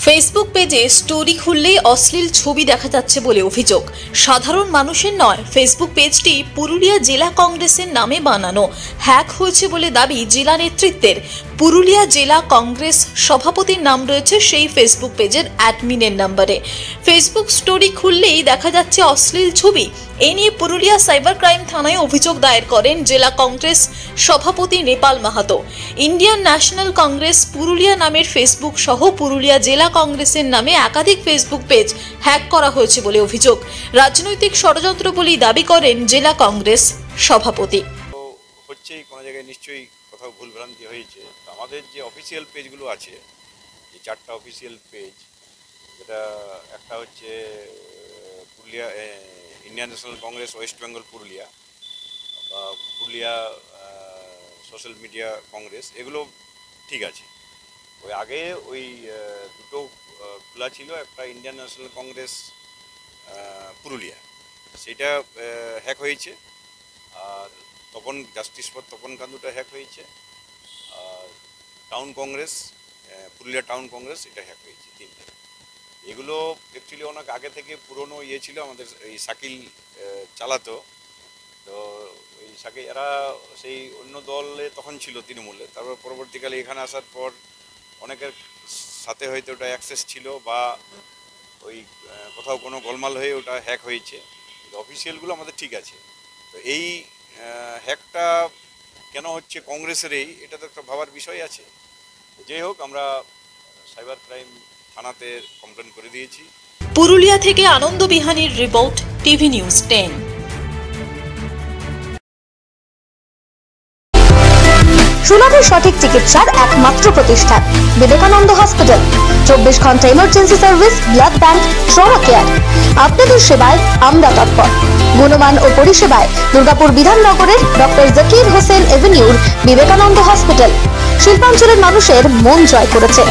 Facebook পেজে story খুললেই অশ্লীল ছবি দেখা যাচ্ছে বলে অভিযোগ। সাধারণ মানুষের নয়, ফেসবুক পেজটি পুরুলিয়া জেলা কংগ্রেসের নামে বানানো। হ্যাক হয়েছে বলে দাবি জেলা নেতৃত্বের। পুরুলিয়া জেলা কংগ্রেস সভাপতির নাম রয়েছে সেই ফেসবুক পেজের অ্যাডমিনের নম্বরে। ফেসবুক স্টোরি খুললেই দেখা যাচ্ছে অশ্লীল ছবি। এ নিয়ে পুরুলিয়া সাইবার ক্রাইম থানায় অভিযোগ দায়ের করেন জেলা কংগ্রেস সভাপতি নেপাল মাহাতো। ইন্ডিয়ান ন্যাশনাল কংগ্রেস পুরুলিয়া নামের ফেসবুক সহ পুরুলিয়া জেলা কংগ্রেসের নামে একাধিক ফেসবুক পেজ হ্যাক করা হয়েছে বলে অভিযোগ। রাজনৈতিক ষড়যন্ত্র বলেই দাবি করেন জেলা কংগ্রেস সভাপতি। হচ্ছেই কোনো জায়গায় নিশ্চয়ই কোথাও ভুলভ্রান্তি হয়েছে। আমাদের যে অফিসিয়াল পেজগুলো আছে, যে 4টা অফিসিয়াল পেজ, যেটা একটা হচ্ছে Purulia Indian national Congress West Bengal Purulia বা পুরুলিয়া সোশ্যাল মিডিয়া কংগ্রেস, এগুলো ঠিক আছে। ওই আগে ওই দুটো খোলা ছিল, একটা ইন্ডিয়ান ন্যাশনাল কংগ্রেস পুরুলিয়া, সেটা হ্যাক হয়েছে। আর তপন জাস্টিস ফর তপন কান্দুটা হ্যাক হয়েছে। আর টাউন কংগ্রেস পুরুলিয়া টাউন কংগ্রেস, এটা হ্যাক হয়েছে, 3টে। এগুলো অ্যাকচুয়ালি অনেক আগে থেকে পুরনো ছিল, আমাদের এই শাকিল চালাতো। তো ওই শাকিল এরা সেই অন্য দলে তখন ছিল তৃণমূলে, তারপর পরবর্তীকালে এখানে আসার পর অনেকের সাথে হয়তো ওটা অ্যাক্সেস ছিল বা ওই কোথাও কোনো গোলমাল হয়ে ওটা হ্যাক হয়েছে। অফিসিয়ালগুলো আমাদের ঠিক আছে। তো এই হ্যাকটা কেন হচ্ছে কংগ্রেসেরই, এটা তো একটা ভাবার বিষয় আছে। যাই হোক, আমরা সাইবার ক্রাইম থানাতে কমপ্লেন করে দিয়েছি। পুরুলিয়া থেকে আনন্দ বিহানির রিপোর্ট, টিভি নিউজ 10। সুলভের সঠিক চিকিৎসার একমাত্র প্রতিষ্ঠান বিবেকানন্দ হসপিটাল। 24 ঘন্টা emergency service, blood bank, trauma care. আপনাদের সেবায় আমরা তৎপর। গুণমান ও পরিষেবায় দুর্গাপুর বিধাননগরের ডক্টর জাকির হোসেন এভিনিউর বিবেকানন্দ হসপিটাল শিল্পাঞ্চলের মানুষের মন জয় করেছে।